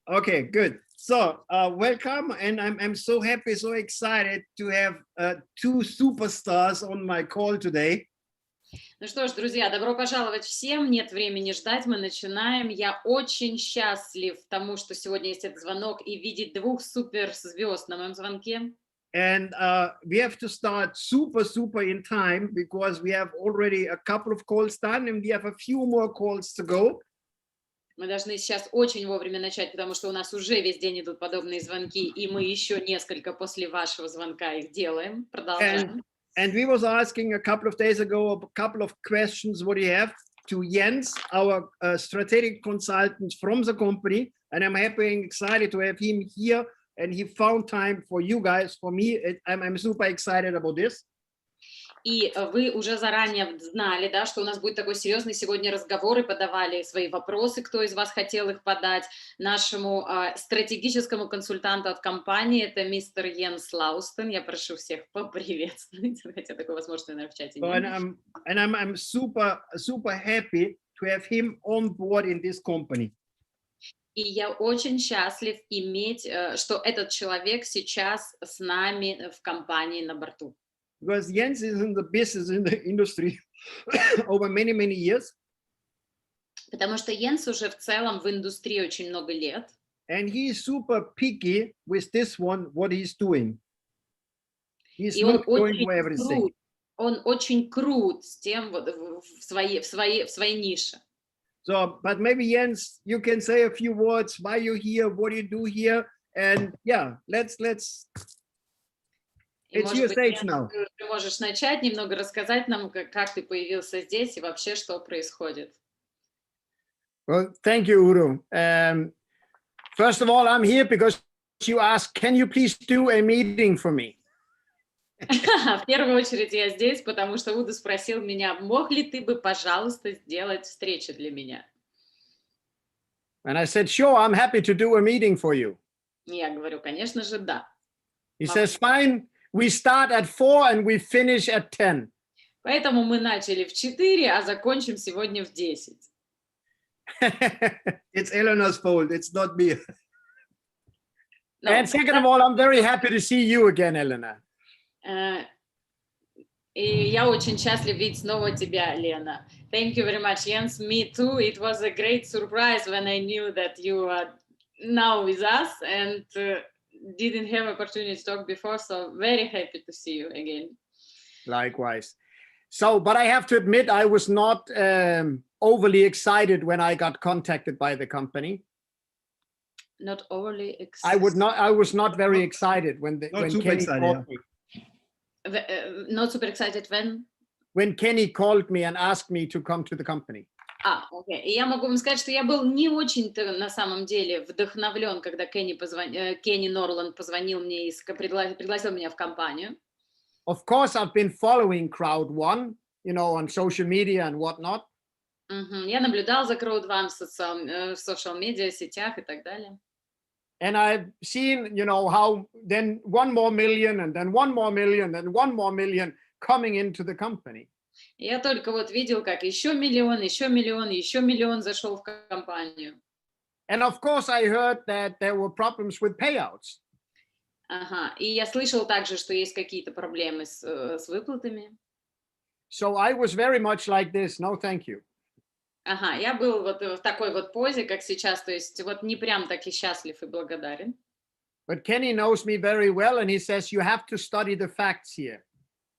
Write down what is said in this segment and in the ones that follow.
Okay, good. So, welcome, and I'm so happy, so excited to have two superstars on my call today. Ну что ж, друзья, добро пожаловать всем. Нет времени ждать, мы начинаем. Я очень счастлив тому, что сегодня есть этот звонок и видеть двух суперзвезд на моем звонке. And we have to start super in time because we have already a couple of calls done and we have a few more calls to go. Мы должны сейчас очень вовремя начать, потому что у нас уже весь день идут подобные звонки, и мы еще несколько после вашего звонка их делаем, продолжаем. And we was asking a couple of days ago a couple of questions what you have to Jens, our strategic consultant from the company, and I'm happy and excited to have him here, and he found time for you guys. For me, I'm super excited about this. И вы уже заранее знали, да, что у нас будет такой серьезный сегодня разговор, и подавали свои вопросы, кто из вас хотел их подать, нашему стратегическому консультанту от компании, это мистер Jens Laustsen. Я прошу всех поприветствовать, хотя такой возможности, наверное, в чате нет. And I'm super happy to have him on board in this company. И я очень счастлив иметь, что этот человек сейчас с нами в компании на борту. Because Jens is in the business in the industry over many years. Потому что Jens уже в целом в индустрии очень много лет. And he is super picky with this one, what he's doing. He's И not going for everything. Он очень крут с тем вот в своей нише. So, but maybe Jens, you can say a few words why you're here, what you do here, and yeah, let's. It's your stage now. Ты можешь начать немного рассказать нам, как ты появился здесь и вообще что происходит. Well, thank you, Udo. First of all, I'm here because you asked, can you please do a meeting for me? В первую очередь я здесь, потому что Удо спросил меня, мог ли ты бы, пожалуйста, сделать встречу для меня? And I said, sure, I'm happy to do a meeting for you. Я говорю, конечно же, да. He says, fine, we start at 4 and we finish at 10. Поэтому мы начали в 4, а закончим сегодня в 10. It's Elena's fault, it's not me. No, and second of all, I'm very happy to see you again, Elena. И я очень счастлив видеть снова тебя, Лена. Thank you very much, Jens. Me too. It was a great surprise when I knew that you are now with us and didn't have opportunity to talk before, so very happy to see you again. Likewise. So, but I have to admit, I was not overly excited when I got contacted by the company. Not overly excited. I was not very excited when Kenny called me. Not super excited when? When Kenny called me and asked me to come to the company. Окей. И я могу вам сказать, что я был не очень-то на самом деле вдохновлен, когда Kenny Norland позвонил мне и пригласил меня в компанию. Of course, I've been following Crowd One, you know, on social media and whatnot. Я наблюдал за Crowd One в социал-медиа, сетях и так далее. And I've seen, you know, how then 1 more million and then 1 more million and 1 more million coming into the company. Я только вот видел, как еще миллион зашел в компанию. And of course, I heard that there were problems with payouts. И я слышал также, что есть какие-то проблемы с выплатами. So I was very much like this, no thank you. Я был вот в такой вот позе, как сейчас, то есть вот не прям таки счастлив и благодарен. But Kenny knows me very well, and he says you have to study the facts here.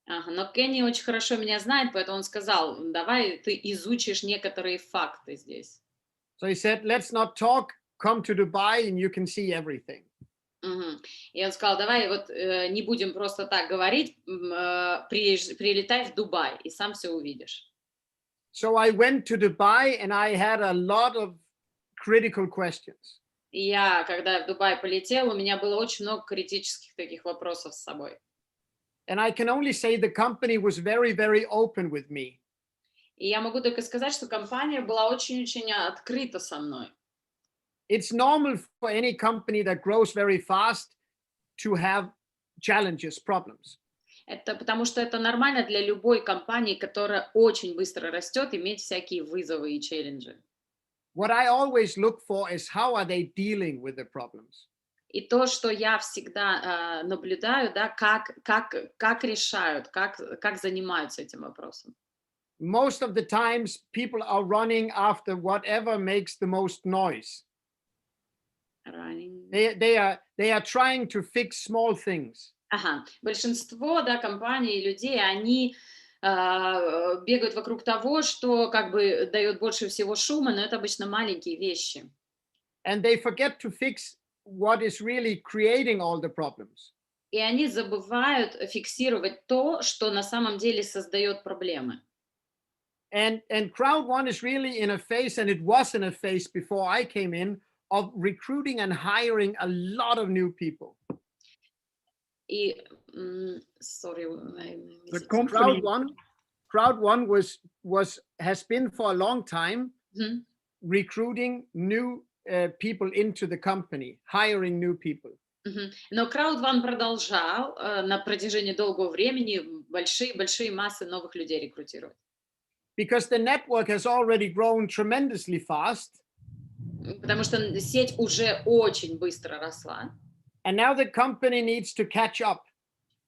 Но Кенни очень хорошо меня знает, поэтому он сказал, давай ты изучишь некоторые факты здесь. So he said, let's not talk, come to Dubai and you can see everything. И он сказал, давай вот не будем просто так говорить, прилетай в Дубай и сам все увидишь. So I went to Dubai and I had a lot of critical questions. И я, когда в Дубай полетел, у меня было очень много критических таких вопросов с собой. And I can only say the company was very open with me. И я могу только сказать, что компания была очень-очень открыта со мной. It's normal for any company that grows very fast to have challenges, problems. Это потому что это нормально для любой компании, которая очень быстро растет, иметь всякие вызовы и челленджи. what I always look for is how are they dealing with the problems. И то, что я всегда наблюдаю, да, как решают, как занимаются этим вопросом. Most of the times people are running after whatever makes the most noise. They are trying to fix small things. Ага. Большинство, да, компаний и людей, они бегают вокруг того, что как бы дает больше всего шума, но это обычно маленькие вещи. And they forget to fix what is really creating all the problems. И они забывают фиксировать то, что на самом деле создает проблемы. And crowd one is really in a phase, and it was in a phase before I came in, of recruiting and hiring a lot of new people. И, sorry, The company, crowd one has been for a long time recruiting new people into the company, hiring new people. Но Crowd1 продолжал на протяжении долгого времени большие массы новых людей рекрутировать. Because the network has already grown tremendously fast. Потому что сеть уже очень быстро росла. And now the company needs to catch up.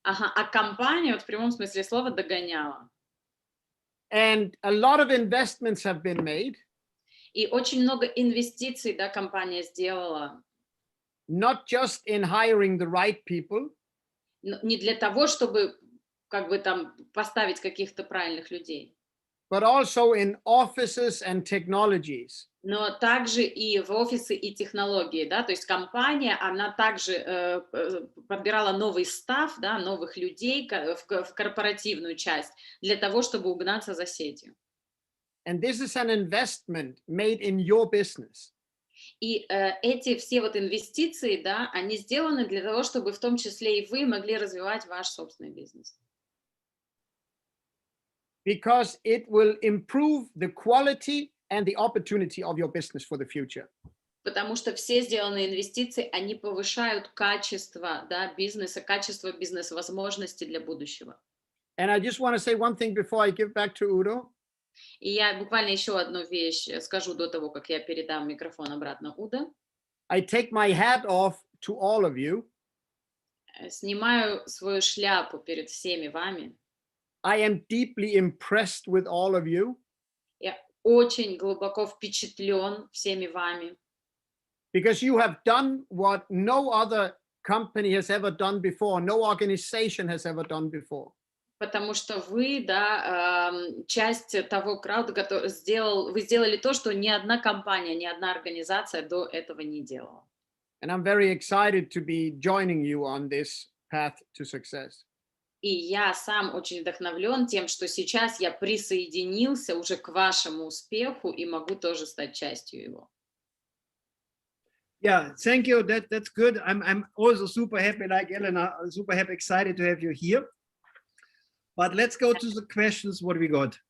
Ага, а компания вот в прямом смысле слова догоняла. And a lot of investments have been made. И очень много инвестиций, да, компания сделала. Not just in hiring the right people. Не для того, чтобы как бы там поставить каких-то правильных людей. But also in offices and technologies. Но также и в офисы и технологии, да, то есть компания, она также подбирала новый стаф, да, новых людей в корпоративную часть для того, чтобы угнаться за сетью. And this is an investment made in your business. И эти все вот инвестиции, да, они сделаны для того, чтобы в том числе и вы могли развивать ваш собственный бизнес. Because it will improve the quality and the opportunity of your business for the future. Потому что все сделанные инвестиции, они повышают качество, да, бизнеса, качество бизнес-возможностей для будущего. And I just want to say one thing before I give back to Udo. И я буквально еще одну вещь скажу до того, как я передам микрофон обратно Удо. I take my hat off to all of you. Снимаю свою шляпу перед всеми вами. I am deeply impressed with all of you. Я очень глубоко впечатлен всеми вами. Because you have done what no other company has ever done before, no organization has ever done before. Потому что вы, да, часть того крауда, который вы сделали то, что ни одна компания, ни одна организация до этого не делала. And I'm very excited to be joining you on this path to success. И я сам очень вдохновлен тем, что сейчас я присоединился уже к вашему успеху и могу тоже стать частью его. Yeah, thank you. That's good. I'm also super happy, like Elena, super happy, excited to have you here. But let's go to the questions. What we got?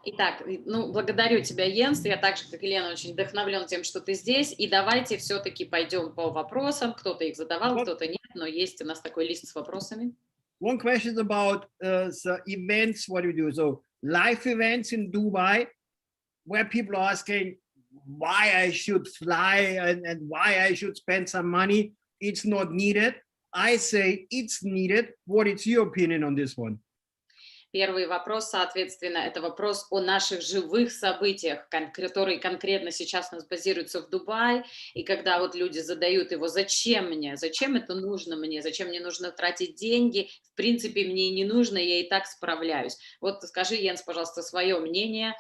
Итак, ну, благодарю тебя, Йенс. Я так же, как Елена, очень вдохновлен тем, что ты здесь. И давайте все-таки пойдем по вопросам. Кто-то их задавал, кто-то нет, но есть у нас такой лист с вопросами. One question is about the events, what you do. So live events in Dubai, where people are asking why I should fly and why I should spend some money. It's not needed. I say it's needed. What is your opinion on this one? Первый вопрос, соответственно, это вопрос о наших живых событиях, которые конкретно сейчас у нас базируются в Дубае. И когда вот люди задают его, зачем мне, зачем это нужно мне, зачем мне нужно тратить деньги, в принципе, мне и не нужно, я и так справляюсь. Вот скажи, Йенс, пожалуйста, свое мнение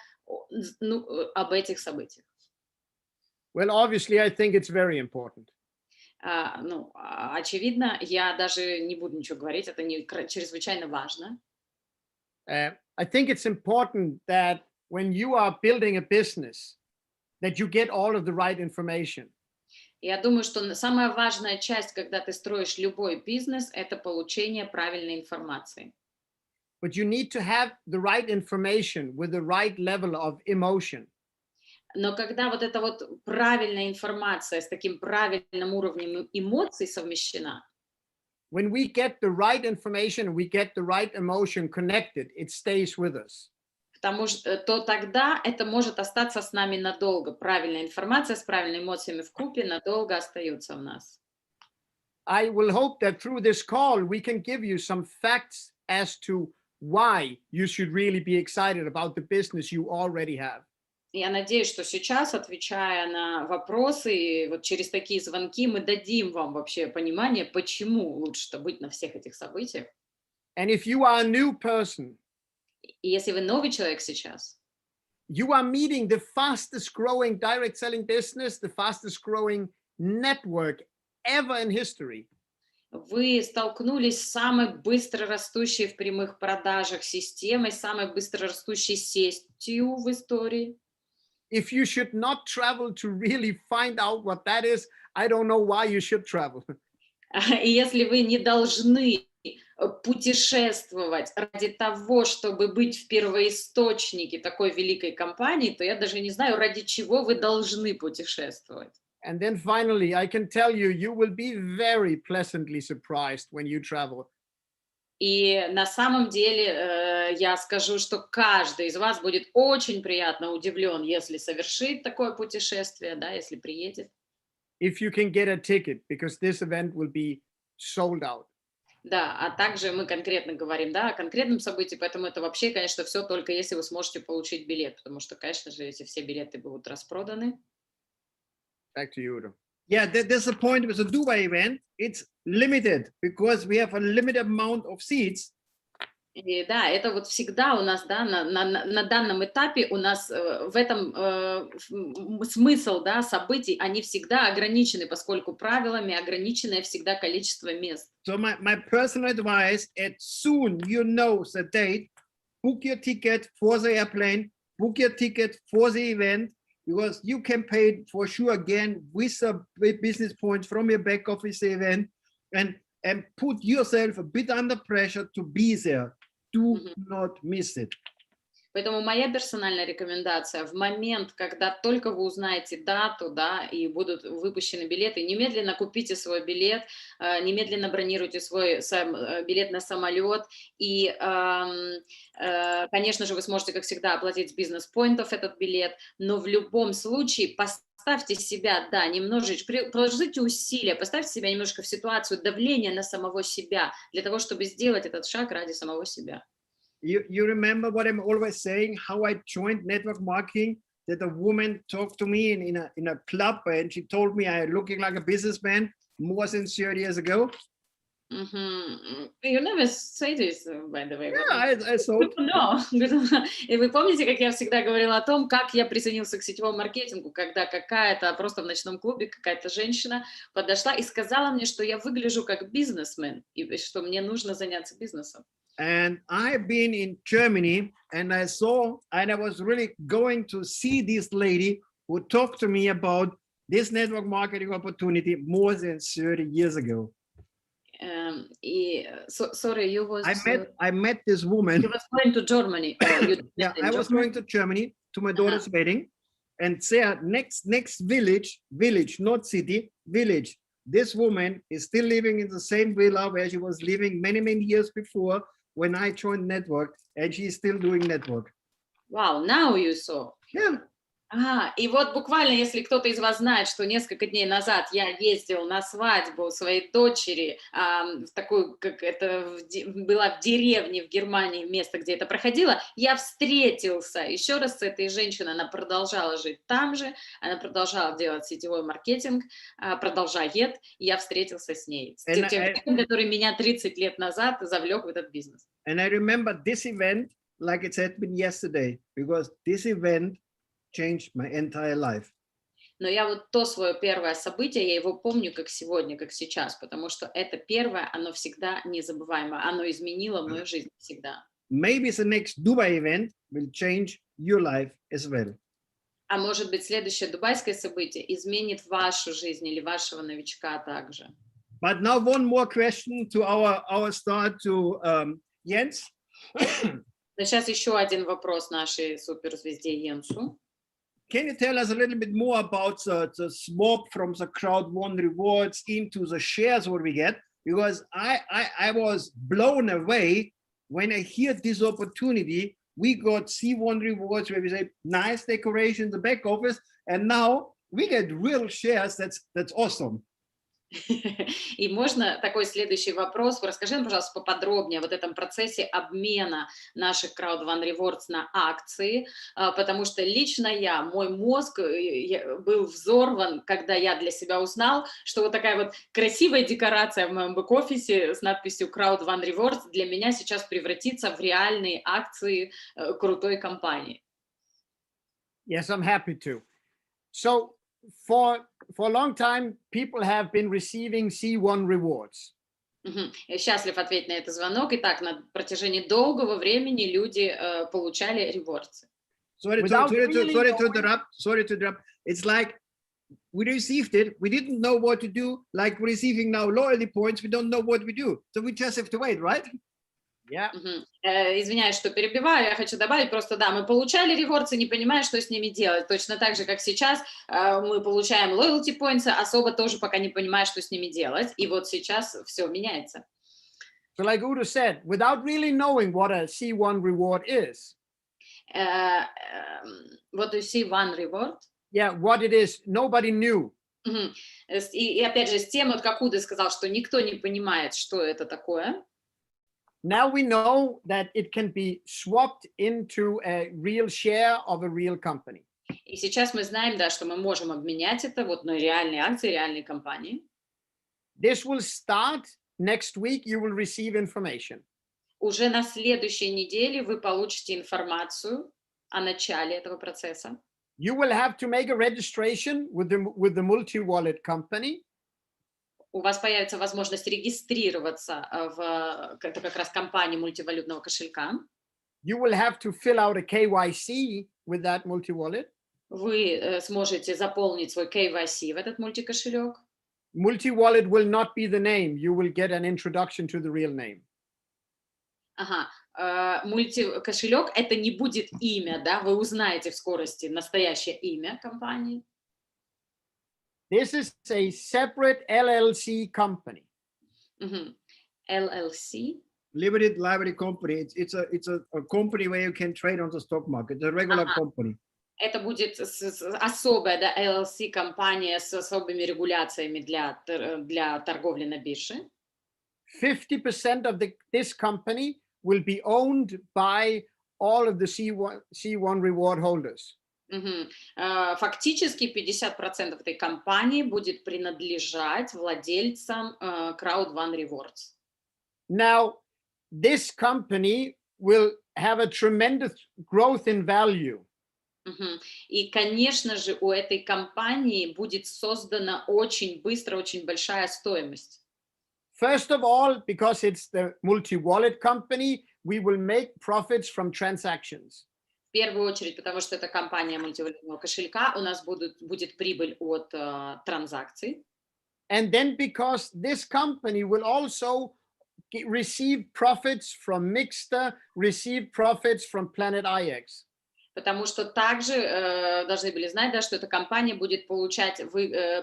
об этих событиях. Well, obviously, I think it's very important. Очевидно, я даже не буду ничего говорить, это чрезвычайно важно. I think it's important that when you are building a business, that you get all of the right information. Я думаю, что самая важная часть, когда ты строишь любой бизнес, это получение правильной информации. But you need to have the right information with the right level of emotion. Но когда вот эта вот правильная информация с таким правильным уровнем эмоций совмещена, when we get the right information, we get the right emotion connected, it stays with us. то тогда это может остаться с нами надолго. Правильная информация с правильными эмоциями вкупе надолго остается в нас. I will hope that through this call, we can give you some facts as to why you should really be excited about the business you already have. Я надеюсь, что сейчас, отвечая на вопросы, и вот через такие звонки мы дадим вам вообще понимание, почему лучше быть на всех этих событиях. And if you are a new person, И если вы новый человек сейчас, you are meeting the fastest growing direct selling business, the fastest growing network ever in history. вы столкнулись с самой быстро растущей в прямых продажах системой, самой быстро растущей сетью в истории. If you should not travel to really find out what that is, I don't know why you should travel. И если вы не должны путешествовать ради того, чтобы быть в первоисточнике такой великой компании, то я даже не знаю, ради чего вы должны путешествовать. And then finally, I can tell you, you will be very pleasantly surprised when you travel. И на самом деле я скажу, что каждый из вас будет очень приятно удивлен, если совершит такое путешествие, да, если приедет. If you can get a ticket, because this event will be sold out. Да, а также мы конкретно говорим, да, о конкретном событии, поэтому это вообще, конечно, все только если вы сможете получить билет, потому что, конечно же, эти все билеты будут распроданы. Back to you, Udo. Yeah, there's a point with the Dubai event. It's limited because we have a limited amount of seats. И да, это вот всегда у нас, да, на данном этапе у нас в этом смысл, да, событий, они всегда ограничены, поскольку правилами ограниченное всегда количество мест. So my personal advice, as soon you know the date, book your ticket for the airplane, book your ticket for the event, because you can pay for sure again with the business points from your back office event, and put yourself a bit under pressure to be there. Do not miss it. Поэтому моя персональная рекомендация: в момент, когда только вы узнаете дату, да, и будут выпущены билеты, немедленно купите свой билет, немедленно бронируйте свой билет на самолет, и, конечно же, вы сможете, как всегда, оплатить с бизнес-поинтов этот билет, но в любом случае поставьте себя, да, немножечко, приложите усилия, поставьте себя немножко в ситуацию давления на самого себя, для того, чтобы сделать этот шаг ради самого себя. You remember what I'm always saying, how I joined network marketing, that a woman talked to me in a club, and she told me I looking like a businessman more than 30 years ago. You never say this, by the way. Yeah, I thought. No. И вы помните, как я всегда говорила о том, как я присоединился к сетевому маркетингу, когда какая-то, просто в ночном клубе какая-то женщина подошла и сказала мне, что я выгляжу как бизнесмен, и что мне нужно заняться бизнесом. And I've been in Germany, and I was really going to see this lady who talked to me about this network marketing opportunity more than 30 years ago. Sorry, you was. I met this woman. You was going to Germany. Yeah, I was going to Germany to my daughter's wedding, and there next village, not city, village. This woman is still living in the same villa where she was living many years before when I joined network, and she's still doing network. Wow, now you saw. Yeah. И вот буквально, если кто-то из вас знает, что несколько дней назад я ездил на свадьбу своей дочери, в такую, как это была в деревне в Германии, место, где это проходило, я встретился еще раз с этой женщиной, она продолжала жить там же, она продолжала делать сетевой маркетинг, продолжает, и я встретился с ней, с тем человеком, который меня 30 лет назад завлек в этот бизнес. And I remember this event like it had been yesterday, because this event changed my entire life. Но я вот то свое первое событие, я его помню как сегодня, как сейчас, потому что это первое, оно всегда незабываемо, оно изменило мою жизнь всегда. Maybe the next Dubai event will change your life as well. А может быть, следующее дубайское событие изменит вашу жизнь или вашего новичка также. But now one more question to our start to Jens. Но сейчас еще один вопрос нашей суперзвезде Йенсу. Can you tell us a little bit more about the swap from the crowd won rewards into the shares what we get? Because I was blown away when I hear this opportunity we got C1 rewards where we say nice decoration in the back office, and now we get real shares. That's awesome. И можно такой следующий вопрос. Расскажи нам, пожалуйста, поподробнее о вот этом процессе обмена наших Crowd One Rewards на акции, потому что лично мой мозг был взорван, когда я для себя узнал, что вот такая вот красивая декорация в моем бэк-офисе с надписью Crowd One Rewards для меня сейчас превратится в реальные акции крутой компании. Yes, I'm happy to. So for a long time, people have been receiving C1 rewards. Я счастлив ответить на этот звонок. Итак, на протяжении долгого времени люди получали ревордсы. Sorry to interrupt. It's like we received it. We didn't know what to do. Like receiving now loyalty points, we don't know what we do. So we just have to wait, right? Yeah. Извиняюсь, что перебиваю, я хочу добавить, просто да, мы получали ревордсы, не понимая, что с ними делать, точно так же, как сейчас мы получаем loyalty points, особо тоже пока не понимая, что с ними делать, и вот сейчас все меняется. So like Udo said, without really knowing what a C1 reward is. What do you see one reward? Yeah, what it is, nobody knew. И опять же, с тем, вот как Удо сказал, что никто не понимает, что это такое. Now we know that it can be swapped into a real share of a real company. И сейчас мы знаем, да, что мы можем обменять это вот на реальные акции, реальные компании. This will start next week. You will receive information. Уже на следующей неделе вы получите информацию о начале этого процесса. You will have to make a registration with the multi-wallet company. У вас появится возможность регистрироваться в это как раз компании мультивалютного кошелька. You will have to fill out a KYC with that multi-wallet. Вы сможете заполнить свой KYC в этот мультикошелек. Multi-wallet will not be the name. You will get an introduction to the real name. Ага. Мультикошелек — это не будет имя, да? Вы узнаете в скорости настоящее имя компании. This is a separate LLC company. LLC? Limited liability company. It's a company where you can trade on the stock market. It's a regular company. Это будет особая, да, LLC-компания с особыми регуляциями для торговли на бирже. 50% of this company will be owned by all of the C1 reward holders. Фактически 50% этой компании будет принадлежать владельцам Crowd One Rewards. Now, this company will have a tremendous growth in value. И, конечно же, у этой компании будет создана очень быстро, очень большая стоимость. First of all, because it's the multi-wallet company, we will make profits from transactions. В первую очередь, потому что это компания мультивалютного кошелька, у нас будет прибыль от транзакций. And then because this company will also receive profits from Mixter, receive profits from Planet IX. Потому что также должны были знать, да, что эта компания будет получать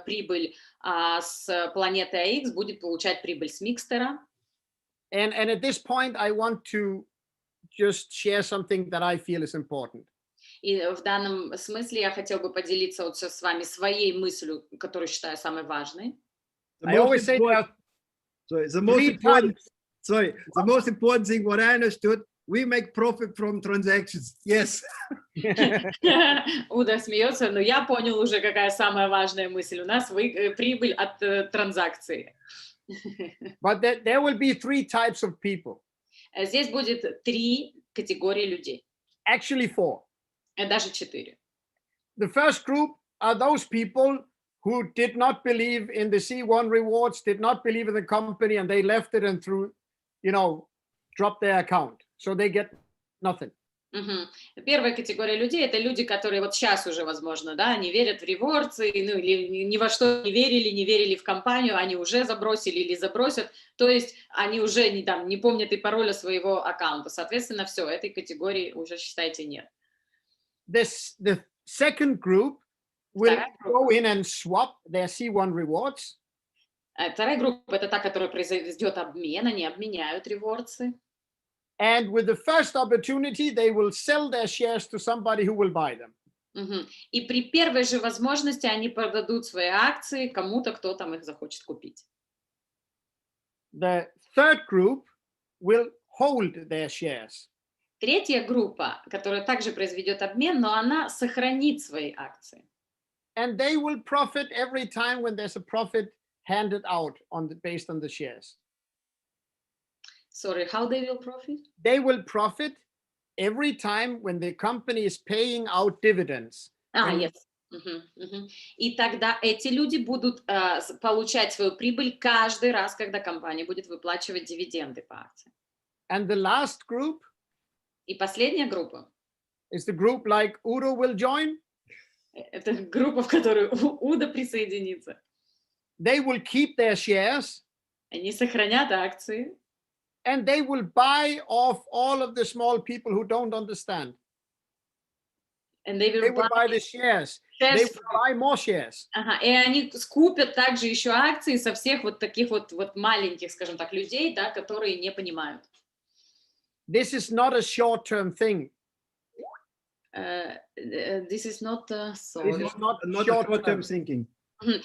прибыль с планеты AX, будет получать прибыль с Микстера. And at this point, I want to just share something that I feel is important. И в данном смысле я хотел бы поделиться вот с вами своей мыслью, которую считаю самой важной. I always say that. The most important thing what I understood, we make profit from transactions. Yes. Удо смеется, но я понял уже, какая самая важная мысль. У нас прибыль от транзакции. But there will be 3 types of people. Здесь будет 3 категории людей. Actually 4. Даже 4. The first group are those people who did not believe in the C1 rewards, did not believe in the company, and they left it and dropped their account. So they get nothing. Первая категория людей — это люди, которые вот сейчас уже, возможно, да, не верят в ревордсы, ну, или ни во что не верили в компанию, они уже забросили или забросят, то есть они уже не помнят и пароля своего аккаунта. Соответственно, все, этой категории уже, считайте, нет. The second group will go in and swap their C1 rewards. Вторая группа — это та, которая произойдет обмен, они обменяют ревордсы. And with the first opportunity, they will sell their shares to somebody who will buy them. И при первой же возможности они продадут свои акции кому-то, кто там их захочет купить. The third group will hold their shares. Третья группа, которая также произведет обмен, но она сохранит свои акции. And they will profit every time when there's a profit handed out based on the shares. Sorry, how they will profit? They will profit every time when the company is paying out dividends. Yes. И тогда эти люди будут получать свою прибыль каждый раз, когда компания будет выплачивать дивиденды по акциям. And the last group И последняя группа. is the group like Udo will join. Это группа, в которую Удо присоединится. They will keep their shares. Они сохранят акции. And they will buy off all of the small people who don't understand. And they will buy the shares. They will buy more shares. И они скупят также еще акции со всех вот таких вот маленьких, скажем так, людей, да, которые не понимают. This is not a short-term thing. This is not short-term thinking.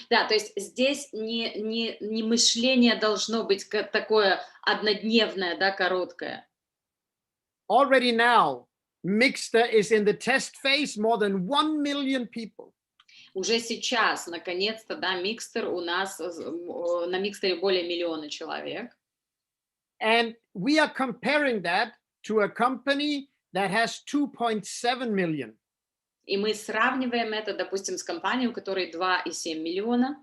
Да, то есть здесь не мышление должно быть такое однодневное, да, короткое. Already now, Mixter is in the test phase, more than 1 million people. Уже сейчас, наконец-то, да, Микстер у нас, на Микстере более 1 миллиона человек. And we are comparing that to a company that has 2.7 million. И мы сравниваем это, допустим, с компанией, у которой 2,7 миллиона.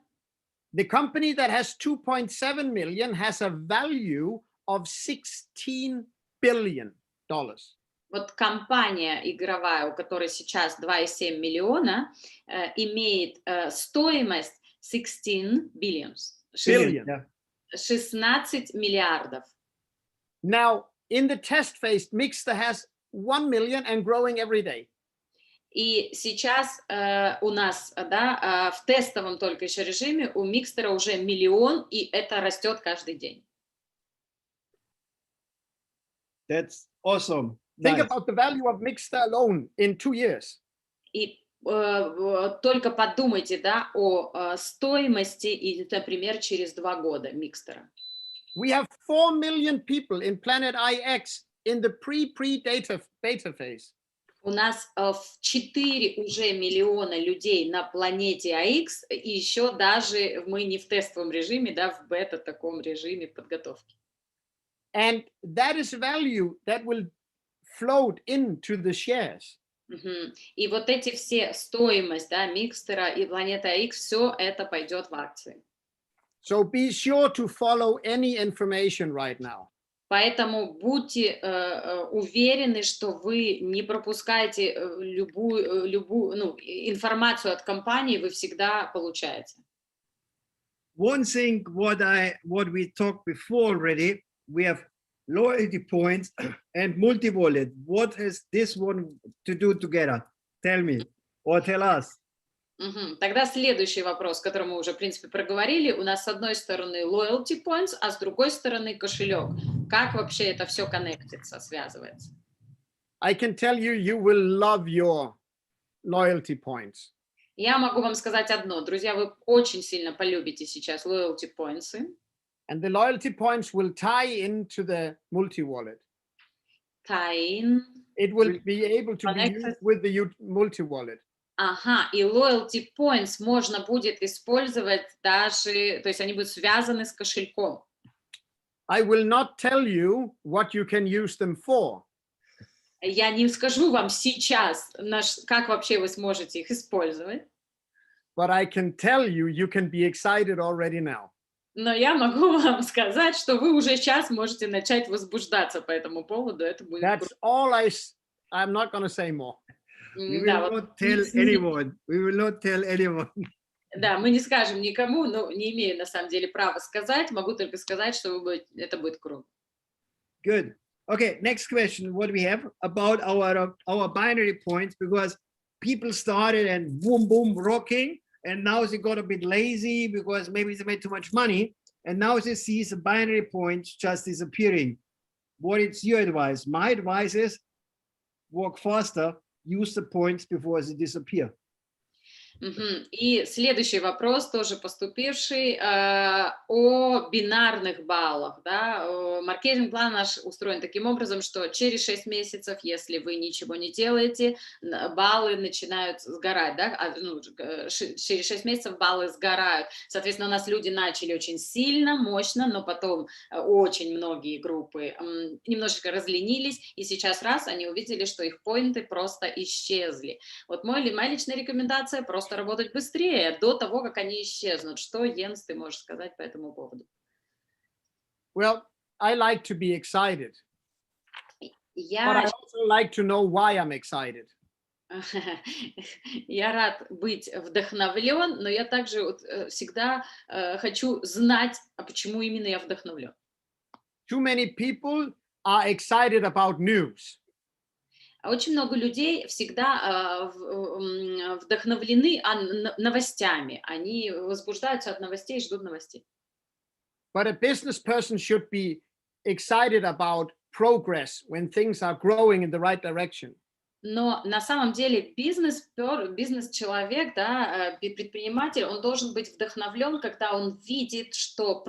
The company that has 2.7 million has a value of $16 billion. Вот компания игровая, у которой сейчас 2,7 миллиона, имеет стоимость 16 billions. 16 миллиардов. Now, in the test phase, Mixter has 1 million and growing every day. И сейчас у нас, да, в тестовом только еще режиме у Микстера уже 1 миллион, и это растет каждый день. That's awesome. Think about the value of Mixter alone in 2 years. И только подумайте, да, о стоимости, и, например, через 2 года Микстера. We have 4 million people in Planet IX in the pre-beta phase. У нас 4 уже миллиона людей на планете АХ, и еще даже мы не в тестовом режиме, да, в бета таком режиме подготовки. And that is value that will float into the shares. И вот эти все стоимость, да, Микстера и планеты АХ, все это пойдет в акции. So be sure to follow any information right now. Поэтому будьте уверены, что вы не пропускаете любую информацию от компании, вы всегда получаете. One thing what we talked before already, we have loyalty points and multi-wallet. What has this one to do together? Tell me or tell us. Тогда следующий вопрос, который мы уже, в принципе, проговорили. У нас с одной стороны loyalty points, а с другой стороны кошелек. Как вообще это все коннектится, связывается? I can tell you, you will love your loyalty points. Я могу вам сказать одно. Друзья, вы очень сильно полюбите сейчас loyalty points. And the loyalty points will tie into the multi-wallet. Tie in. It will be able to be used with the multi-wallet. Ага, и loyalty points можно будет использовать даже, то есть они будут связаны с кошельком. I will not tell you what you can use them for. Я не скажу вам сейчас, как вообще вы сможете их использовать. But I can tell you, you can be excited already now. Но я могу вам сказать, что вы уже сейчас можете начать возбуждаться по этому поводу. Это будет. That's all I'm not going to say more. We will not tell anyone. We will not tell anyone. Да, мы не скажем никому, но не имею на самом деле права сказать. Могу только сказать, что это будет круто. Good. Okay, next question. What we have about our binary points, because people started and boom, boom, rocking, and now they got a bit lazy because maybe they made too much money, and now they see the binary points just disappearing. what is your advice? My advice is work faster, use the points before they disappear. И следующий вопрос, тоже поступивший, о бинарных баллах. Да? Маркетинг-план наш устроен таким образом, что через 6 месяцев, если вы ничего не делаете, баллы начинают сгорать. Да? Через 6 месяцев баллы сгорают. Соответственно, у нас люди начали очень сильно, мощно, но потом очень многие группы немножечко разленились, и сейчас раз они увидели, что их поинты просто исчезли. Вот моя личная рекомендация — просто работать быстрее, до того, как они исчезнут. Что, Йенс, ты можешь сказать по этому поводу? Well, I like to be excited. But I Я also like to know why I'm excited. Я рад быть вдохновлен, но я также всегда хочу знать, а почему именно я вдохновлен. Too many people are excited about news. Очень много людей всегда вдохновлены новостями. Они возбуждаются от новостей и ждут новостей. But a business person should be excited about progress when things are growing in the right direction. Но на самом деле бизнес-человек, да, предприниматель, он должен быть вдохновлен, когда он видит, что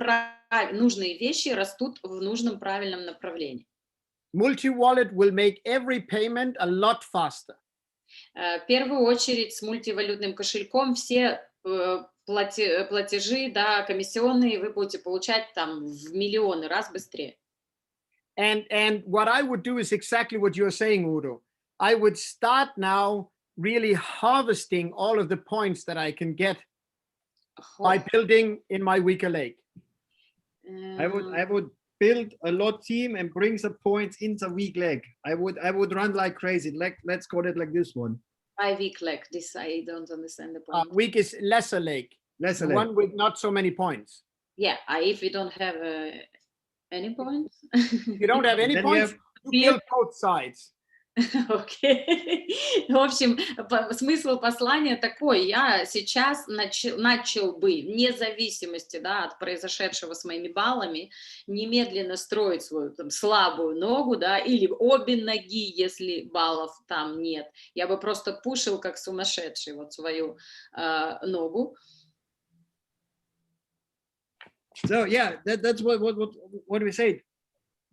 нужные вещи растут в нужном правильном направлении. Multi-wallet will make every payment a lot faster. В первую очередь с мультивалютным кошельком все платежи, да, комиссионные вы будете получать там в миллионы раз быстрее. And what I would do is exactly what you're saying, Udo. I would start now really harvesting all of the points that I can get by building in my weaker leg. I would build a lot team and bring the points into weak leg. I would run like crazy. Let's call it like this one. By weak leg, this I don't understand the point. Weak is lesser leg. Lesser leg. One with not so many points. Yeah, if you don't have any points. You don't have any points, you build both sides. Окей. В общем, смысл послания такой: я сейчас начал бы, вне зависимости, да, от произошедшего с моими баллами, немедленно строить свою там слабую ногу, да, или обе ноги, если баллов там нет. Я бы просто пушил как сумасшедший вот свою ногу. So yeah, that's what we say.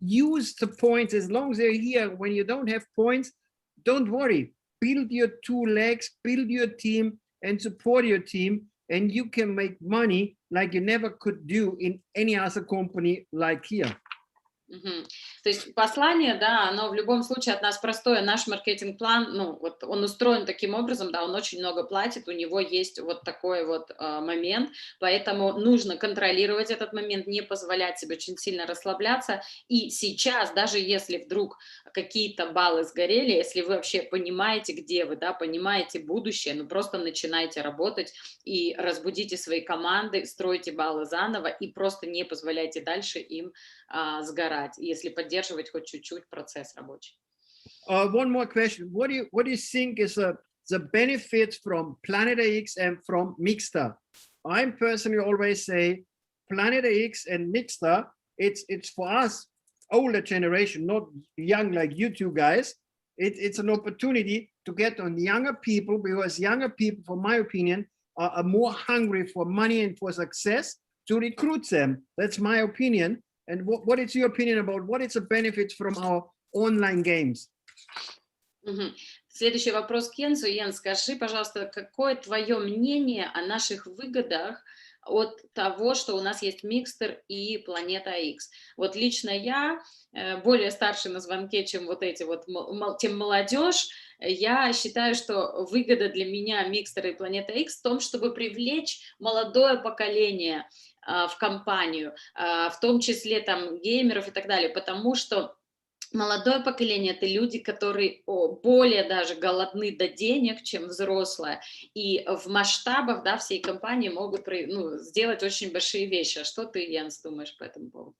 Use the points as long as they're here. When you don't have points, don't worry. Build your 2 legs, build your team, and support your team, and you can make money like you never could do in any other company like here. То есть послание, да, оно в любом случае от нас простое. Наш маркетинг-план, ну, вот он устроен таким образом, да, он очень много платит, у него есть вот такой вот момент, поэтому нужно контролировать этот момент, не позволять себе очень сильно расслабляться. И сейчас, даже если вдруг какие-то баллы сгорели, если вы вообще понимаете, где вы, да, понимаете будущее, ну, просто начинайте работать и разбудите свои команды, стройте баллы заново и просто не позволяйте дальше им сгорать, если поддерживать хоть чуть-чуть процесс рабочий. One more question. What do you think is the benefits from Planet X and from Mixter? I personally always say Planet X and Mixter, it's for us, older generation, not young like you two guys. It's an opportunity to get on younger people, because younger people, for my opinion, are more hungry for money and for success, to recruit them. That's my opinion. And what is your opinion about what is the benefits from our online games? Следующий вопрос к Йенсу. Йенс, скажи, пожалуйста, какое твое мнение о наших выгодах от того, что у нас есть Микстер и Планета X? Вот лично я, более старший на звонке, чем вот эти вот, тем молодежь, я считаю, что выгода для меня Микстера и Планета X в том, чтобы привлечь молодое поколение в компанию, в том числе там геймеров и так далее, потому что молодое поколение — это люди, которые более даже голодны до денег, чем взрослые, и в масштабах, да, всей компании могут сделать очень большие вещи. А что ты, Йенс, думаешь по этому поводу?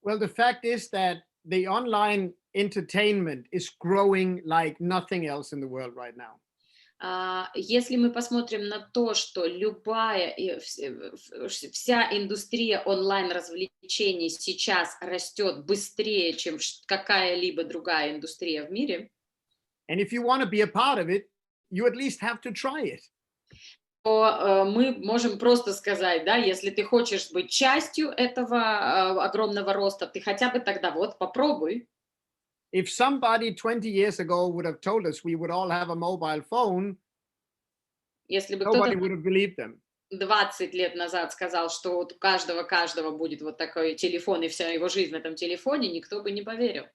Well, the fact is that the online entertainment is growing like nothing else in the world right now. Если мы посмотрим на то, что вся индустрия онлайн-развлечений сейчас растет быстрее, чем какая-либо другая индустрия в мире, and if you want to be a part of it, you at least have to try it. то мы можем просто сказать, да, если ты хочешь быть частью этого огромного роста, ты хотя бы тогда вот попробуй. If somebody 20 years ago would have told us we would all have a mobile phone, Если бы кто-то nobody would have believed them. 20 лет назад сказал, что вот у каждого будет вот такой телефон, и вся его жизнь на этом телефоне, никто бы не поверил.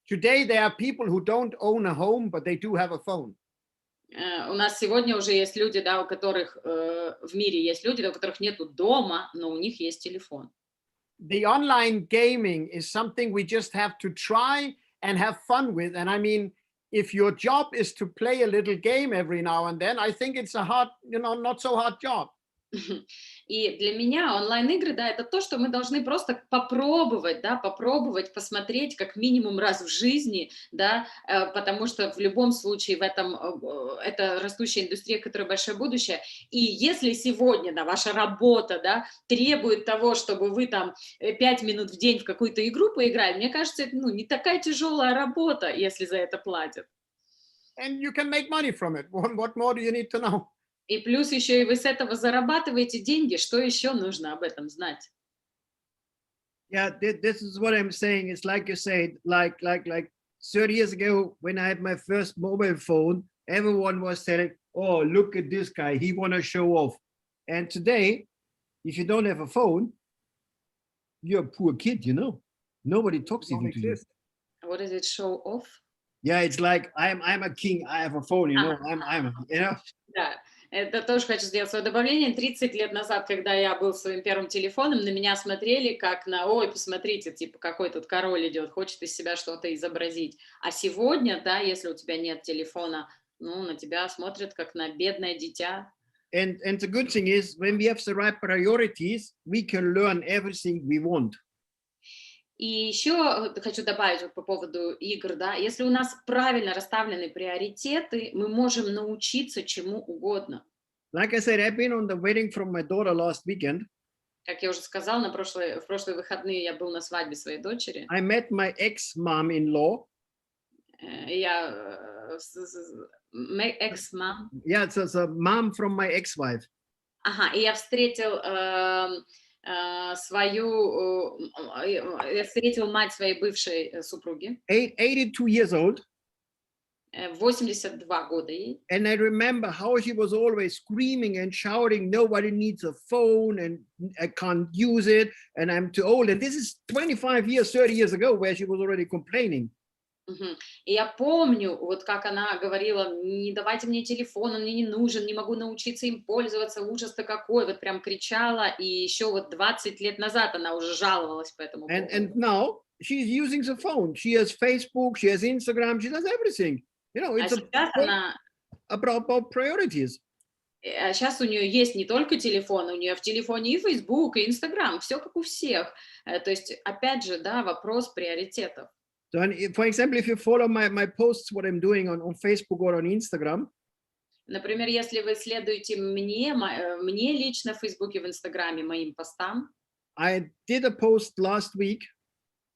Today, there are people who don't own a home, but they do have a phone. У нас сегодня уже есть люди, да, у которых в мире есть люди, да, у которых нету дома, но у них есть телефон. The online gaming is something we just have to try and have fun with. And I mean, if your job is to play a little game every now and then, I think it's a hard, not so hard job. И для меня онлайн-игры, да, это то, что мы должны просто попробовать, да, посмотреть как минимум раз в жизни, да, потому что в любом случае это растущая индустрия, которая большое будущее. И если сегодня, да, ваша работа, да, требует того, чтобы вы там 5 минут в день в какую-то игру поиграли, мне кажется, это, не такая тяжелая работа, если за это платят. And you can make money from it. What more do you need to know? И плюс еще и вы с этого зарабатываете деньги, что еще нужно об этом знать? Yeah, this is what I'm saying. It's like you said, like 30 years ago when I had my first mobile phone, everyone was saying, "Oh, look at this guy. He want to show off." And today, if you don't have a phone, you're a poor kid, Nobody talks even to you. What is it, show off? Yeah, it's like I'm a king. I have a phone, Да, это тоже хочу сделать свое добавление. 30 лет назад, когда я был своим первым телефоном, на меня смотрели как на, ой, посмотрите, типа, какой тут король идет, хочет из себя что-то изобразить. А сегодня, да, если у тебя нет телефона, на тебя смотрят как на бедное дитя. And the good thing is, when we have the right priorities, we can learn everything we want. И еще хочу добавить вот по поводу игр, да, если у нас правильно расставлены приоритеты, мы можем научиться чему угодно. Like I said, I've been on the wedding from my daughter last weekend. Как я уже сказала, в прошлые выходные я был на свадьбе своей дочери. I met my ex-mom-in-law. Ex-mom. Yeah, it's a mom from my ex-wife. Ага, и я встретил мать своей бывшей супруги. 82 years old. 82 года ей. And I remember how she was always screaming and shouting, nobody needs a phone and I can't use it and I'm too old. And this is 25 years, 30 years ago where she was already complaining. И я помню, вот как она говорила, не давайте мне телефон, он мне не нужен, не могу научиться им пользоваться, ужас-то какой, вот прям кричала, и еще вот 20 лет назад она уже жаловалась по этому поводу. And now she's using the phone. She has Facebook, she has Instagram, she does everything. It's about priorities. А сейчас у нее есть не только телефон, у нее в телефоне и Facebook, и Instagram, все как у всех. То есть, опять же, да, вопрос приоритетов. So, for example, if you follow my posts, what I'm doing on Facebook or on Instagram. Например, если вы следуете мне лично в Фейсбуке, в Инстаграме, моим постам. I did a post last week.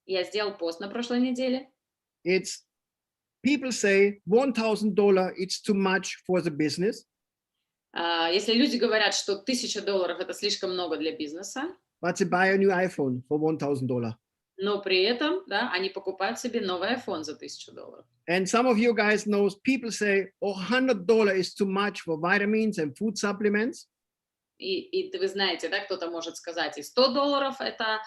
Я сделал пост на прошлой неделе. It's people say $1,000 it's too much for the business. Если люди говорят, что $1000 это слишком много для бизнеса. But they buy a new iPhone for $1,000. Но при этом, да, они покупают себе новый iPhone за $1000. And some of you guys know people say, oh, $100 is too much for vitamins and food supplements. И вы знаете, да, кто-то может сказать, и $100 это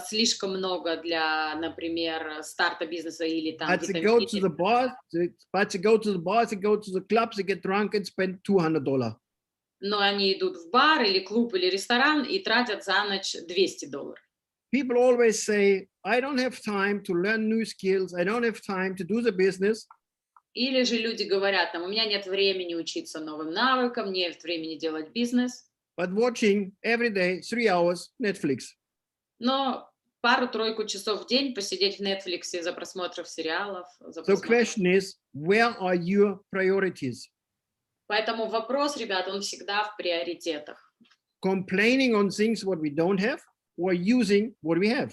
слишком много для, например, старта бизнеса или там. But they go to the bars, they go to the clubs, they get drunk and spend $200. Но они идут в бар или клуб или ресторан и тратят за ночь $200. People always say, I don't have time to learn new skills. I don't have time to do the business. Или же люди говорят, там, у меня нет времени учиться новым навыкам, нет времени делать бизнес. But watching every day 3 hours Netflix. Но пару-тройку часов в день посидеть в Netflix за просмотром сериалов. За So просмотром. question is, where are your priorities? Поэтому вопрос, ребят, он всегда в приоритетах. Complaining on things what we don't have or using what we have?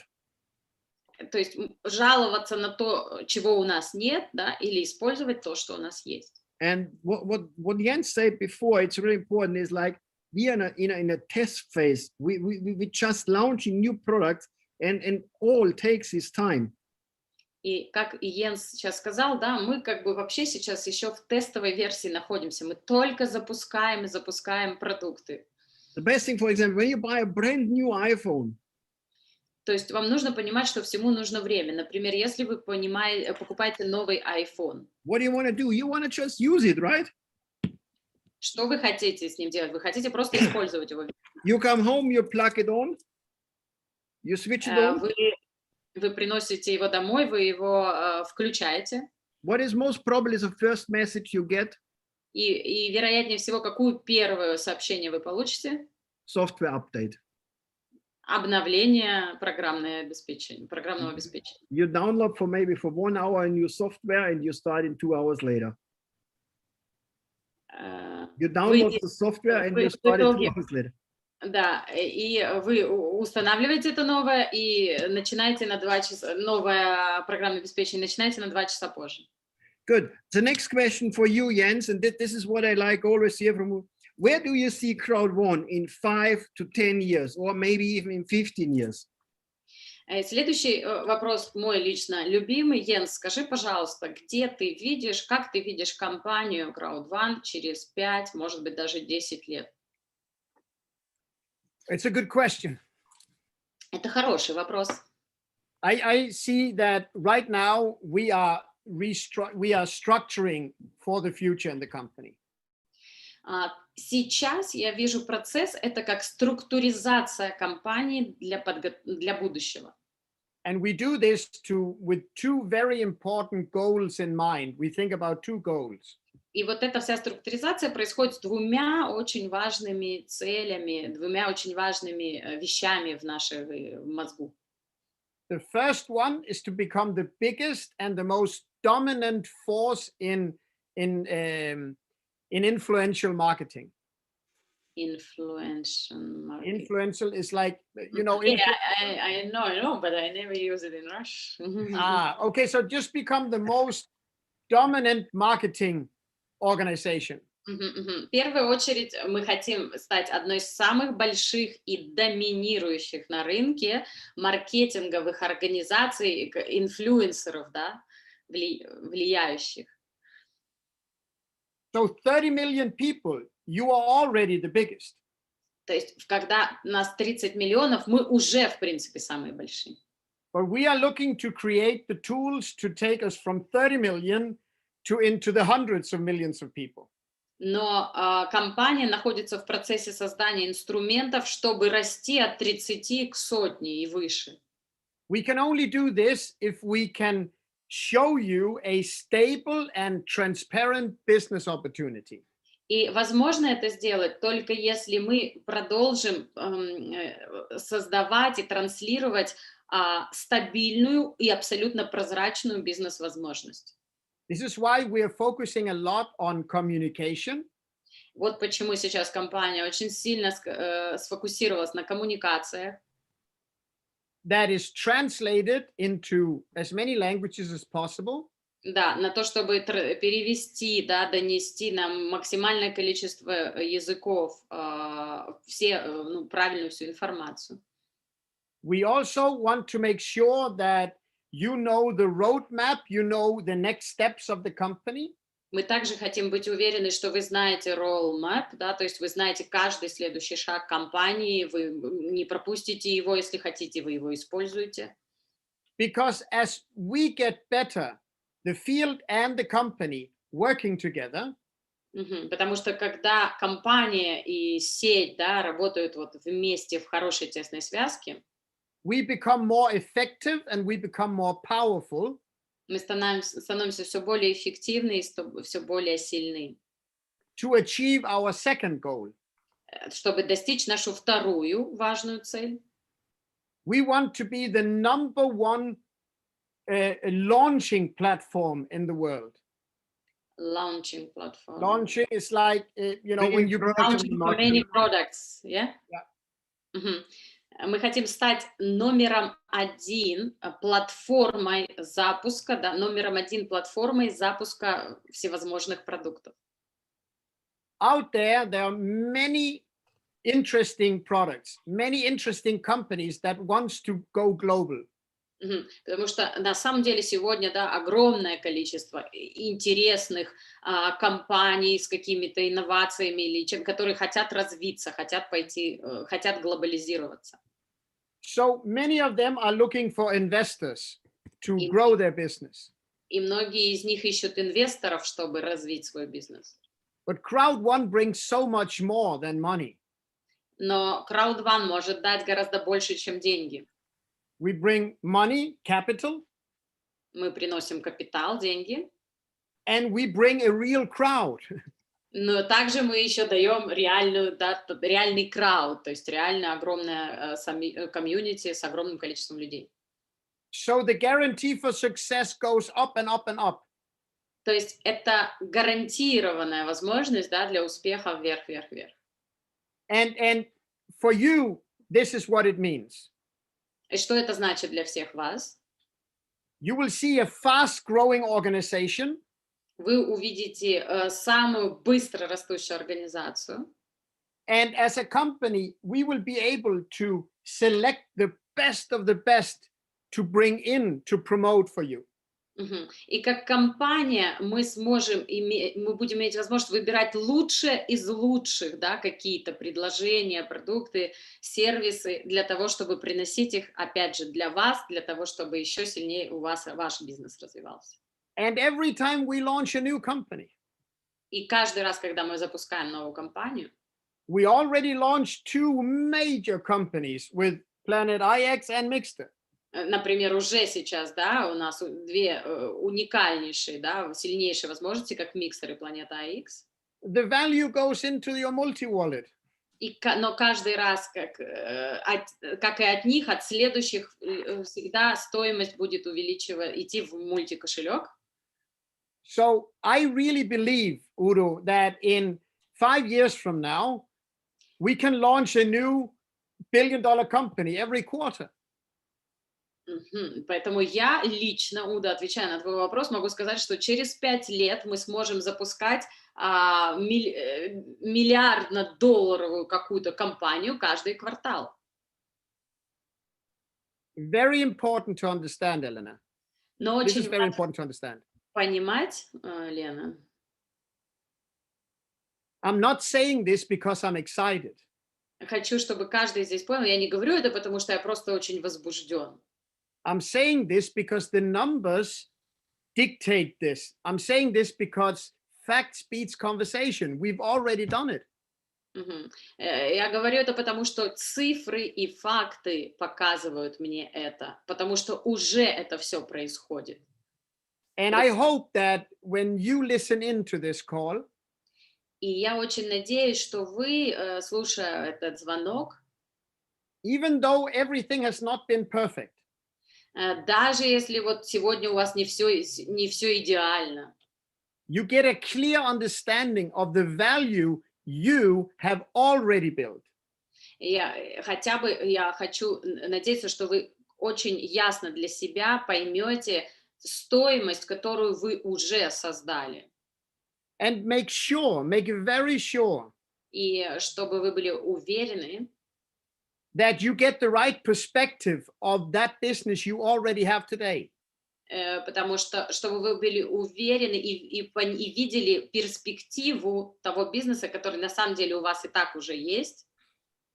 То есть жаловаться на то, чего у нас нет, да, или использовать то, что у нас есть. And what Jens said before, it's really important, is like we are in a test phase. We just launching new products and all takes its time. И как и Йенс сейчас сказал, да, мы как бы вообще сейчас еще в тестовой версии находимся. Мы только запускаем и запускаем продукты. The best thing, for example, when you buy a brand new iPhone, То есть вам нужно понимать, что всему нужно время. Например, если вы покупаете новый iPhone, what do you want to do? You want to just use it, right? что вы хотите с ним делать? Вы хотите просто использовать его. You come home, you plug it on, you switch it on. Вы приносите его домой, вы его включаете. What is most probably the first message you get? И вероятнее всего, какое первое сообщение вы получите? Software update. Обновление программного обеспечения. You download for maybe for 1 hour a new software and you start in 2 hours later. You download the software and you start in 2 hours later. Да, и вы устанавливаете это новое и начинаете на 2 часа, новое программное обеспечение начинаете на 2 часа позже. Good. The next question for you, Jens, and this is what I like always hear from you. Where do you see crowd one in 5 to 10 years, or maybe even in 15 years? Следующий вопрос мой лично любимый. Йенс, скажи, пожалуйста, где ты видишь, как ты видишь компанию Crowd One через 5, может быть, даже 10 лет? It's a good question. Это хороший вопрос. I see that right now we are structuring for the future in the company. Сейчас я вижу процесс, это как структуризация компании для будущего. And we do this with 2 very important goals in mind. We think about 2 goals. И вот эта вся структуризация происходит с 2 очень важными целями, 2 очень важными вещами в нашем мозгу. The first one is to become the biggest and the most dominant force in influential marketing. Influential marketing. Influential is like, you know. Yeah, I know, but I never use it in Russian. Okay, so just become the most dominant marketing organization. В первую очередь мы хотим стать одной из самых больших и доминирующих на рынке маркетинговых организаций, инфлюенсеров, да, влияющих. So 30 million people, you are already the biggest. То есть, когда нас 30 миллионов, мы уже, в принципе, самые большие. But we are looking to create the tools to take us from 30 million into the hundreds of millions of people. Но компания находится в процессе создания инструментов, чтобы расти от 30 к 100 и выше. We can only do this if we can show you a stable and transparent business opportunity. И возможно это сделать только если мы продолжим создавать и транслировать стабильную и абсолютно прозрачную бизнес-возможность. This is why we are focusing a lot on communication. Вот почему сейчас компания очень сильно сфокусировалась на коммуникациях. That is translated into as many languages as possible. Да, на то, чтобы перевести, да, донести нам максимальное количество языков, правильную всю информацию. We also want to make sure that you know the roadmap, you know the next steps of the company. Мы также хотим быть уверены, что вы знаете roadmap, да, то есть вы знаете каждый следующий шаг компании, вы не пропустите его, если хотите, вы его используете. Because as we get better, the field and the company working together, потому что когда компания и сеть, да, работают вот вместе в хорошей тесной связке, we become more effective and we become more powerful. Мы становимся все более эффективны и все более сильны. To achieve our second goal. Чтобы достичь нашу вторую важную цель. We want to be the number one launching platform in the world. Launching platform. Launching is like, when you launching for many products, yeah? Yeah. Мгм. Мы хотим стать номером один платформой запуска, да, номером один платформой запуска всевозможных продуктов. Out there are many interesting products, many interesting companies that wants to go global. Потому что на самом деле сегодня, да, огромное количество интересных компаний с какими-то инновациями или чем, которые хотят развиться, хотят пойти, хотят глобализироваться. So many of them are looking for investors to grow their business. И многие из них ищут инвесторов, чтобы развить свой бизнес. But crowd one brings so much more than money. Но crowd one может дать гораздо больше, чем деньги. We bring money, capital. Мы приносим капитал, деньги. And we bring a real crowd. Но также мы еще даем реальный крауд, то есть реально огромное комьюнити с огромным количеством людей. So the guarantee for success goes up and up and up. То есть это гарантированная возможность, да, для успеха вверх, вверх, вверх. And for you, this is what it means. И что это значит для всех вас? You will see a fast-growing organization. Вы увидите самую быстро растущую организацию. And as a company, we will be able to select the best of the best to bring in to promote for you. И как компания мы будем иметь возможность выбирать лучшее из лучших, да, какие-то предложения, продукты, сервисы для того, чтобы приносить их, опять же, для вас, для того, чтобы еще сильнее у вас ваш бизнес развивался. And every time we launch a new company, и каждый раз, когда мы запускаем новую компанию, we already launched 2 major companies with Planet IX and Mixter. Например, уже сейчас, да, у нас две уникальнейшие, да, сильнейшие возможности, как Mixer и Планета AX. The value goes into your multi-wallet. Но каждый раз, как и от них, от следующих, всегда стоимость будет идти в мультикошелек. So I really believe, Udo, that in 5 years from now, we can launch a new billion-dollar company every quarter. Поэтому я лично, Уда, отвечая на твой вопрос, могу сказать, что через 5 лет мы сможем запускать миллиардно-долларовую какую-то компанию каждый квартал. Very important to understand, Elena. Но This is очень very важно important to understand. понимать, Лена. I'm not saying this because I'm excited. Хочу, чтобы каждый здесь понял. Я не говорю это, потому что я просто очень возбужден. I'm saying this because the numbers dictate this. I'm saying this because fact beats conversation. We've already done it. Я говорю это потому, что цифры и факты показывают мне это, потому что уже это все происходит. And I hope that when you listen into this call, и я очень надеюсь, что вы, слушая этот звонок, even though everything has not been perfect, даже если вот сегодня у вас не все идеально, you get a clear understanding of the value you have already built. Я хочу надеяться, что вы очень ясно для себя поймете стоимость, которую вы уже создали. And make very sure, и чтобы вы были уверены, that you get the right perspective of that business you already have today. Потому что, чтобы вы были уверены и видели перспективу того бизнеса, который на самом деле у вас и так уже есть.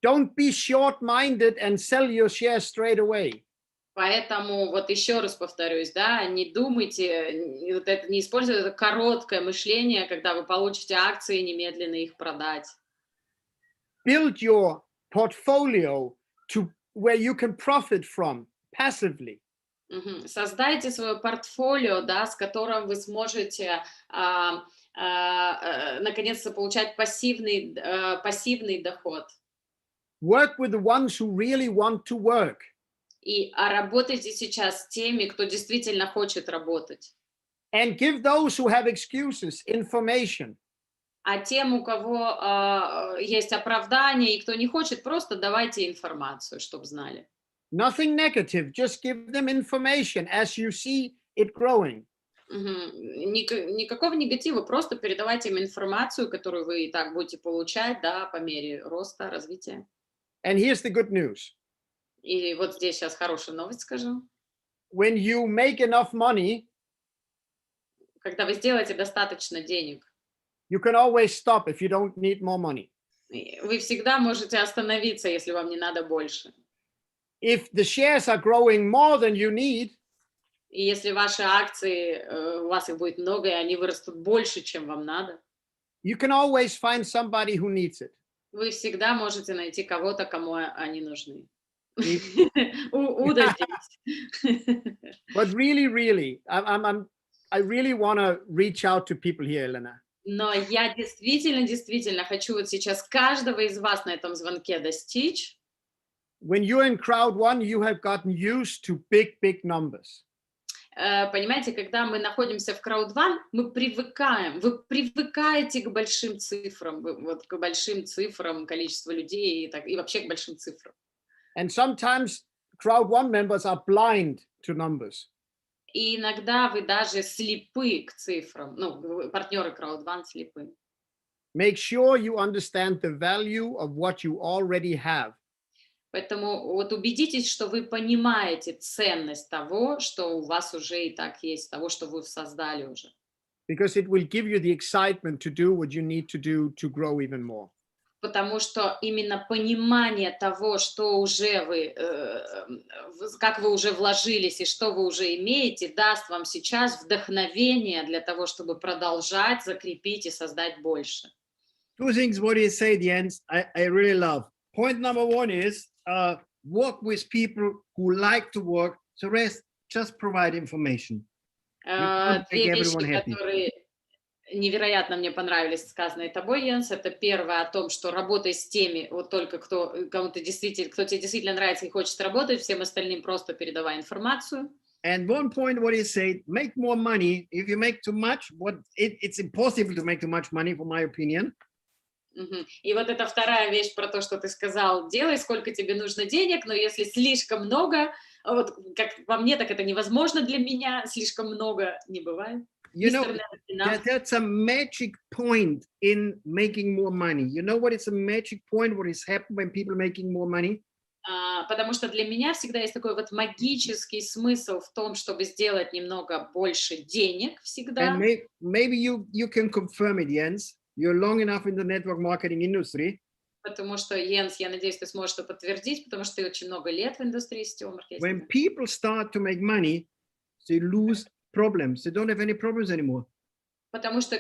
Don't be short-minded and sell your shares straight away. Поэтому вот еще раз повторюсь, да, не думайте, не используйте это короткое мышление, когда вы получите акции, немедленно их продать. Build your portfolio to where you can profit from passively. Создайте свое портфолио, да, с которым вы сможете наконец-то получать пассивный доход. Work with the ones who really want to work. И работайте сейчас с теми, кто действительно хочет работать. And give those who have excuses information. А тем, у кого есть оправдание и кто не хочет, просто давайте информацию, чтобы знали. Nothing negative, just give them information as you see it growing. Никакого негатива, просто передавайте им информацию, которую вы и так будете получать, да, по мере роста, развития. And here's the good news. И вот здесь сейчас хорошую новость скажу. When you make enough money, Когда вы сделаете достаточно денег, you can always stop if you don't need more money. вы всегда можете остановиться, если вам не надо больше. If the shares are growing more than you need, И если ваши акции, у вас их будет много, и они вырастут больше, чем вам надо, you can always find somebody who needs it. вы всегда можете найти кого-то, кому они нужны. If- Удо здесь. But really, I really want to reach out to people here, Elena. Но я действительно хочу вот сейчас каждого из вас на этом звонке достичь. When you're in crowd one, you have gotten used to big numbers. Понимаете, когда мы находимся в крауд-1, мы привыкаем, вы привыкаете к большим цифрам, вот к большим цифрам, количество людей и вообще к большим цифрам. And sometimes crowd one members are blind to numbers. И иногда вы даже слепы к цифрам, ну, партнеры крауд-1 слепы. Make sure you understand the value of what you already have. Поэтому вот убедитесь, что вы понимаете ценность того, что у вас уже и так есть, того, что вы создали уже. Because it will give you the excitement to do what you need to do to grow even more. Потому что именно понимание того, что уже вы, как вы уже вложились и что вы уже имеете, даст вам сейчас вдохновение для того, чтобы продолжать, закрепить и создать больше. Two things what you said, Jens, I really love. Point number one is work with people who like to work. The rest, just provide information. Две вещи, которые невероятно мне понравились, сказанные тобой, Йенс. Это первое о том, что работай с теми, вот только кто тебе действительно нравится и хочет работать, всем остальным просто передавай информацию. And one point what he said, make more money. If you make too much, it's impossible to make too much money, for my opinion. И вот это вторая вещь про то, что ты сказал, делай, сколько тебе нужно денег, но если слишком много, вот как по мне, так это невозможно для меня, слишком много не бывает. You know, that's a magic point in making more money. You know what is a magic point, what is happening when people are making more money? Потому что для меня всегда есть такой вот магический смысл в том, чтобы сделать немного больше денег всегда. And maybe you can confirm it, Jens. You're long enough in the network marketing industry. Потому что, Йенс, я надеюсь, ты сможешь это подтвердить, потому что ты очень много лет в индустрии сетевого маркетинга. When people start to make money, they lose problems. They don't have any problems anymore. Потому что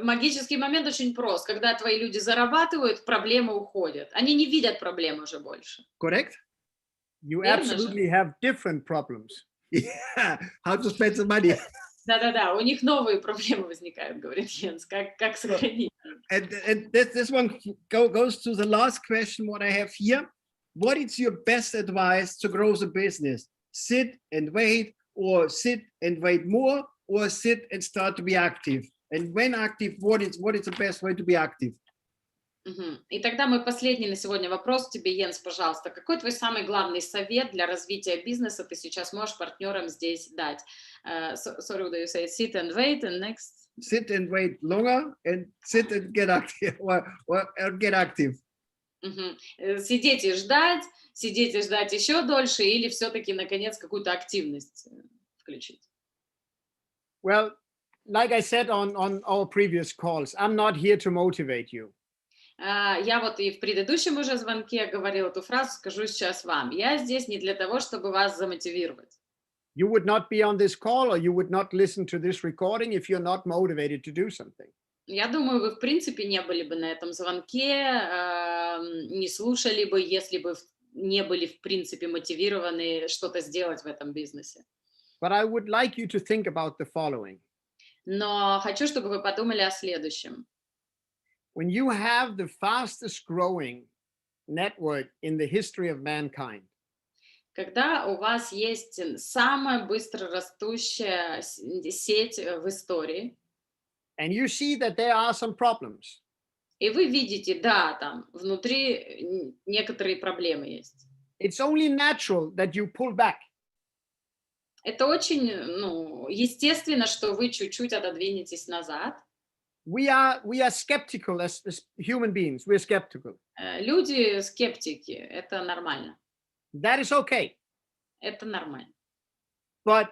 магический момент очень прост. Когда твои люди зарабатывают, проблемы уходят. Они не видят проблемы уже больше. Correct? You Верно absolutely же? have different problems. Yeah, how to spend the money. Да-да-да, у них новые проблемы возникают, говорит Йенс, как сохранить. And this one goes to the last question what I have here. What is your best advice to grow the business? Sit and wait, or sit and wait more, or sit and start to be active? And when active, what is the best way to be active? И тогда мой последний на сегодня вопрос тебе, Йенс, пожалуйста. Какой твой самый главный совет для развития бизнеса ты сейчас можешь партнерам здесь дать? Sorry, Udo, you say sit and wait, and next? Sit and wait longer, and sit and get active, or get active. Сидеть и ждать еще дольше, или все-таки, наконец, какую-то активность включить? Well, like I said on our previous calls, I'm not here to motivate you. Я вот и в предыдущем уже звонке говорила эту фразу, скажу сейчас вам. Я здесь не для того, чтобы вас замотивировать. You would not be on this call, or you would not listen to this recording if you're not motivated to do something. Я думаю, вы в принципе не были бы на этом звонке, не слушали бы, если бы не были в принципе мотивированы что-то сделать в этом бизнесе. But I would like you to think about the following. Но хочу, чтобы вы подумали о следующем. When you have the fastest growing network in the history of mankind, Когда у вас есть самая быстро растущая сеть в истории, and you see that there are some problems, и вы видите, да, там внутри некоторые проблемы есть. it's only natural that you pull back. Это очень, ну, естественно, что вы чуть-чуть отодвинетесь назад. We are skeptical as human beings. We're skeptical. Люди скептики, это нормально. That is okay. Это нормально. But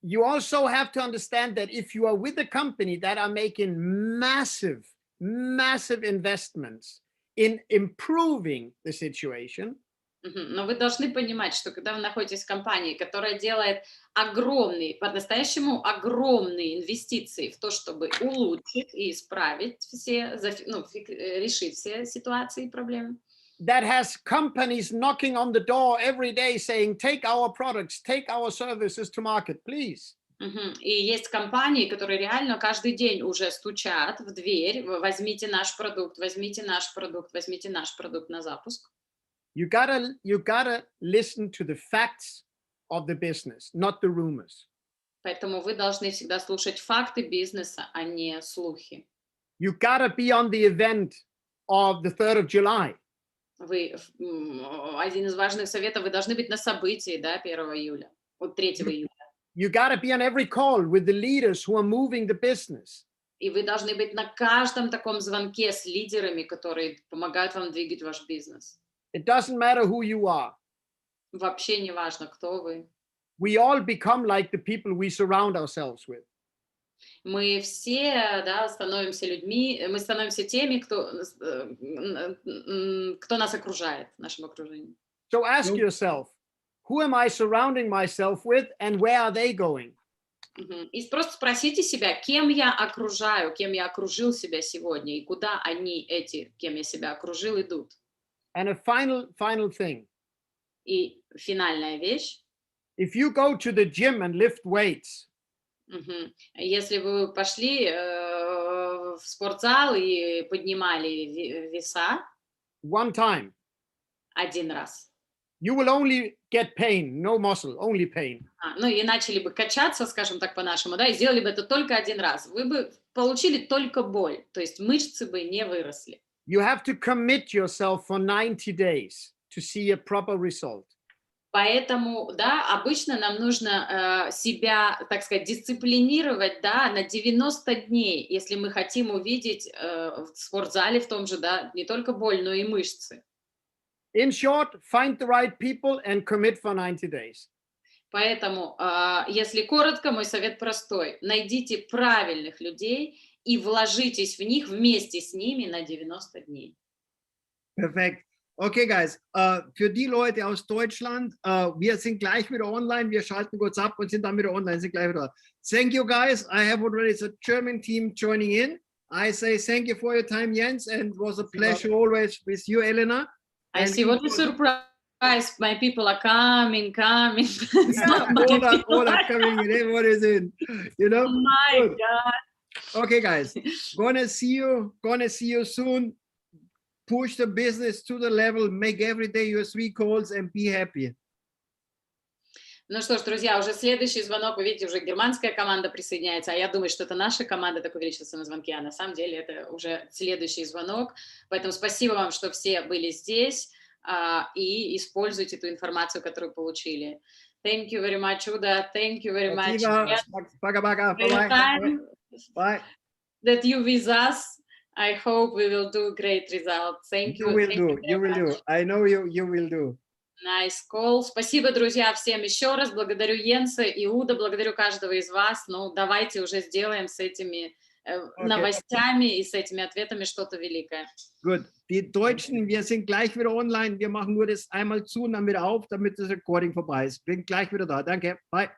you also have to understand that if you are with a company that are making massive investments in improving the situation, Но вы должны понимать, что когда вы находитесь в компании, которая делает огромные, по-настоящему огромные инвестиции в то, чтобы улучшить и исправить все, ну, решить все ситуации и проблемы, that has companies knocking on the door every day saying, take our products, take our services to market, please. И есть компании, которые реально каждый день уже стучат в дверь: возьмите наш продукт, возьмите наш продукт, возьмите наш продукт на запуск. You gotta listen to the facts of the business, not the rumors. Поэтому вы должны всегда слушать факты бизнеса, а не слухи. You gotta be on the event of the 3rd of July. Один из важных советов: вы должны быть на событии, да, 1 июля, вот 3 июля. You gotta be on every call with the leaders who are moving the business. И вы должны быть на каждом таком звонке с лидерами, которые помогают вам двигать ваш бизнес. It doesn't matter who you are. Вообще не важно, кто вы. We all become like the people we surround ourselves with. Мы все, да, становимся людьми, мы становимся теми, кто нас окружает, в нашем окружении. So ask yourself, who am I surrounding myself with and where are they going? И просто спросите себя, кем я окружаю, кем я окружил себя сегодня, и куда они, эти, кем я себя окружил, идут. And a final thing. И финальная вещь. If you go to the gym and lift weights, если вы пошли в спортзал и поднимали веса one time, один раз, you will only get pain, no muscle, only pain. Ну и начали бы качаться, скажем так по-нашему, да, и сделали бы это только один раз, вы бы получили только боль, то есть мышцы бы не выросли. You have to commit yourself for 90 days to see a proper result. Поэтому, да, обычно нам нужно себя, так сказать, дисциплинировать, да, на 90 дней, если мы хотим увидеть в спортзале в том же, да, не только боль, но и мышцы. In short, find the right people and commit for 90 days. Поэтому, если коротко, мой совет простой: найдите правильных людей и вложитесь в них вместе с ними на 90 дней. Perfekt. Okay, guys, für die Leute aus Deutschland, wir sind gleich wieder online. Wir schalten kurz ab und sind dann wieder online, sind gleich wieder da. Thank you, guys. I have already the German team joining in. I say thank you for your time, Jens, and it was a pleasure always with you, Elena. I see what a surprise. My people are coming. Yeah, all are coming in. Everyone is in. You know? Oh my Good. God. Okay, guys, gonna see you soon. Push the business to the level, make every day your 3 calls and be happy. Ну что ж, друзья, уже следующий звонок. Вы видите, уже германская команда присоединяется, а я думаю, что это наша команда так увеличится на звонке, а на самом деле это уже следующий звонок. Поэтому спасибо вам, что все были здесь и используйте ту информацию, которую получили. Thank you very much, Udo. Thank you very much. Пока-пока. Bye. That you with us. I hope we will do great results. Thank you. You will do. I know you will do. Nice call. Спасибо, друзья, всем еще раз. Благодарю Йенса и Удо, благодарю каждого из вас. Ну, давайте уже сделаем с этими новостями и с этими ответами что-то великое. Gut. Die Deutschen, wir sind gleich wieder online. Wir machen nur das einmal zu und dann wieder auf, damit das Recording vorbei ist. Bin gleich wieder da. Danke. Bye.